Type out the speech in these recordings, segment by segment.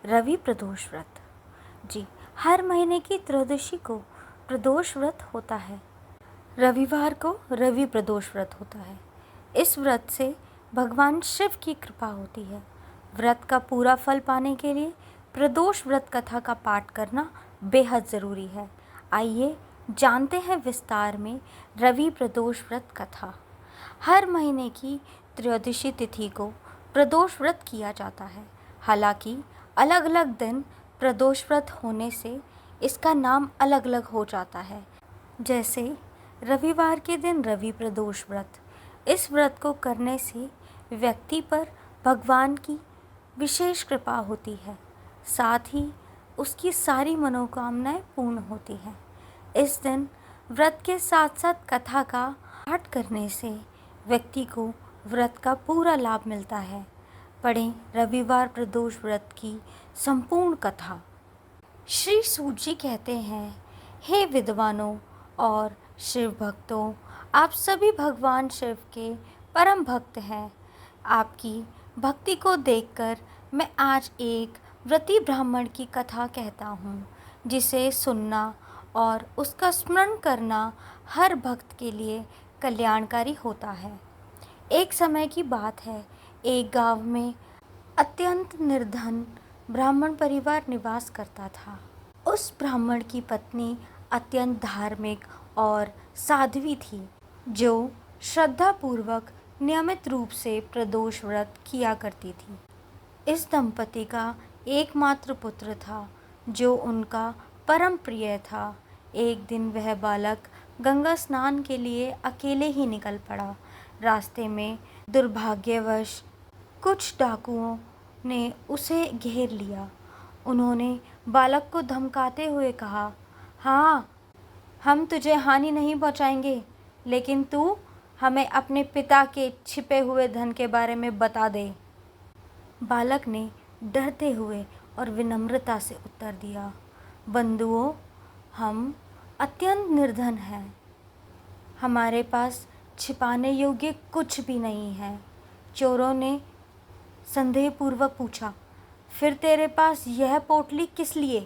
रवि प्रदोष व्रत। जी, हर महीने की त्रयोदशी को प्रदोष व्रत होता है। रविवार को रवि प्रदोष व्रत होता है। इस व्रत से भगवान शिव की कृपा होती है। व्रत का पूरा फल पाने के लिए प्रदोष व्रत कथा का पाठ करना बेहद ज़रूरी है। आइए जानते हैं विस्तार में रवि प्रदोष व्रत कथा। हर महीने की त्रयोदशी तिथि को प्रदोष व्रत किया जाता है। हालांकि अलग अलग दिन प्रदोष व्रत होने से इसका नाम अलग अलग हो जाता है। जैसे रविवार के दिन रवि प्रदोष व्रत। इस व्रत को करने से व्यक्ति पर भगवान की विशेष कृपा होती है, साथ ही उसकी सारी मनोकामनाएं पूर्ण होती हैं। इस दिन व्रत के साथ साथ कथा का पाठ करने से व्यक्ति को व्रत का पूरा लाभ मिलता है। पढ़ें रविवार प्रदोष व्रत की संपूर्ण कथा। श्री सूत जी कहते हैं, हे विद्वानों और शिव भक्तों, आप सभी भगवान शिव के परम भक्त हैं। आपकी भक्ति को देखकर मैं आज एक व्रती ब्राह्मण की कथा कहता हूँ, जिसे सुनना और उसका स्मरण करना हर भक्त के लिए कल्याणकारी होता है। एक समय की बात है, एक गांव में अत्यंत निर्धन ब्राह्मण परिवार निवास करता था। उस ब्राह्मण की पत्नी अत्यंत धार्मिक और साध्वी थी, जो श्रद्धापूर्वक नियमित रूप से प्रदोष व्रत किया करती थी। इस दंपति का एकमात्र पुत्र था, जो उनका परम प्रिय था। एक दिन वह बालक गंगा स्नान के लिए अकेले ही निकल पड़ा। रास्ते में दुर्भाग्यवश कुछ डाकुओं ने उसे घेर लिया। उन्होंने बालक को धमकाते हुए कहा, हाँ, हम तुझे हानि नहीं पहुंचाएंगे, लेकिन तू हमें अपने पिता के छिपे हुए धन के बारे में बता दे। बालक ने डरते हुए और विनम्रता से उत्तर दिया, बंधुओं, हम अत्यंत निर्धन हैं। हमारे पास छिपाने योग्य कुछ भी नहीं है। चोरों ने संदेहपूर्वक पूछा, फिर तेरे पास यह पोटली किस लिए?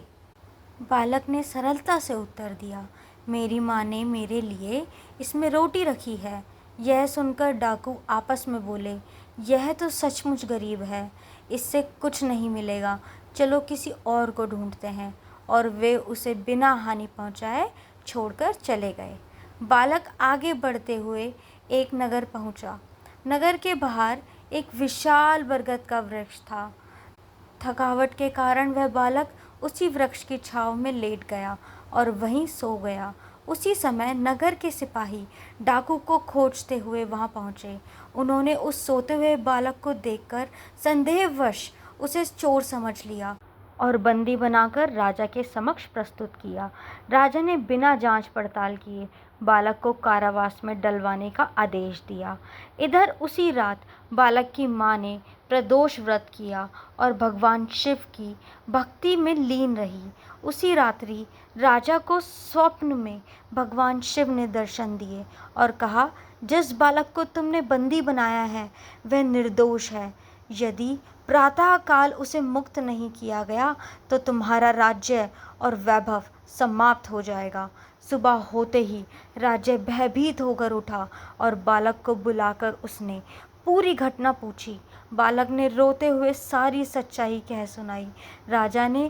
बालक ने सरलता से उत्तर दिया, मेरी माँ ने मेरे लिए इसमें रोटी रखी है। यह सुनकर डाकू आपस में बोले, यह तो सचमुच गरीब है, इससे कुछ नहीं मिलेगा, चलो किसी और को ढूंढते हैं। और वे उसे बिना हानि पहुंचाए छोड़कर चले गए। बालक आगे बढ़ते हुए एक नगर पहुंचा। नगर के बाहर एक विशाल बरगद का वृक्ष था। थकावट के कारण वह बालक उसी वृक्ष की छांव में लेट गया और वहीं सो गया। उसी समय नगर के सिपाही डाकू को खोजते हुए वहां पहुंचे। उन्होंने उस सोते हुए बालक को देखकर संदेहवश उसे चोर समझ लिया और बंदी बनाकर राजा के समक्ष प्रस्तुत किया। राजा ने बिना जांच पड़ताल किए बालक को कारावास में डलवाने का आदेश दिया। इधर उसी रात बालक की मां ने प्रदोष व्रत किया और भगवान शिव की भक्ति में लीन रही। उसी रात्रि राजा को स्वप्न में भगवान शिव ने दर्शन दिए और कहा, जिस बालक को तुमने बंदी बनाया है वह निर्दोष है। यदि प्रातः काल उसे मुक्त नहीं किया गया तो तुम्हारा राज्य और वैभव समाप्त हो जाएगा। सुबह होते ही राजा भयभीत होकर उठा और बालक को बुलाकर उसने पूरी घटना पूछी। बालक ने रोते हुए सारी सच्चाई कह सुनाई। राजा ने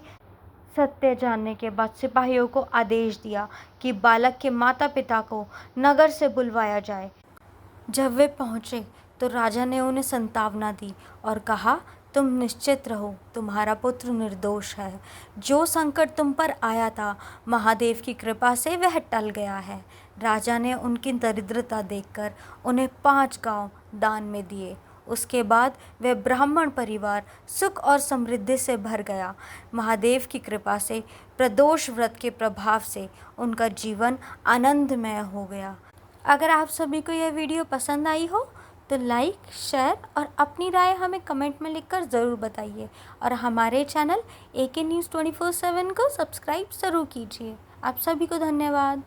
सत्य जानने के बाद सिपाहियों को आदेश दिया कि बालक के माता पिता को नगर से बुलवाया जाए। जब वे पहुँचे तो राजा ने उन्हें सांत्वना दी और कहा, तुम निश्चित रहो, तुम्हारा पुत्र निर्दोष है। जो संकट तुम पर आया था, महादेव की कृपा से वह टल गया है। राजा ने उनकी दरिद्रता देखकर उन्हें 5 गांव दान में दिए। उसके बाद वह ब्राह्मण परिवार सुख और समृद्धि से भर गया। महादेव की कृपा से प्रदोष व्रत के प्रभाव से उनका जीवन आनंदमय हो गया। अगर आप सभी को यह वीडियो पसंद आई हो तो लाइक, शेयर और अपनी राय हमें कमेंट में लिखकर ज़रूर बताइए और हमारे चैनल AK News 24/7 को सब्सक्राइब ज़रूर कीजिए। आप सभी को धन्यवाद।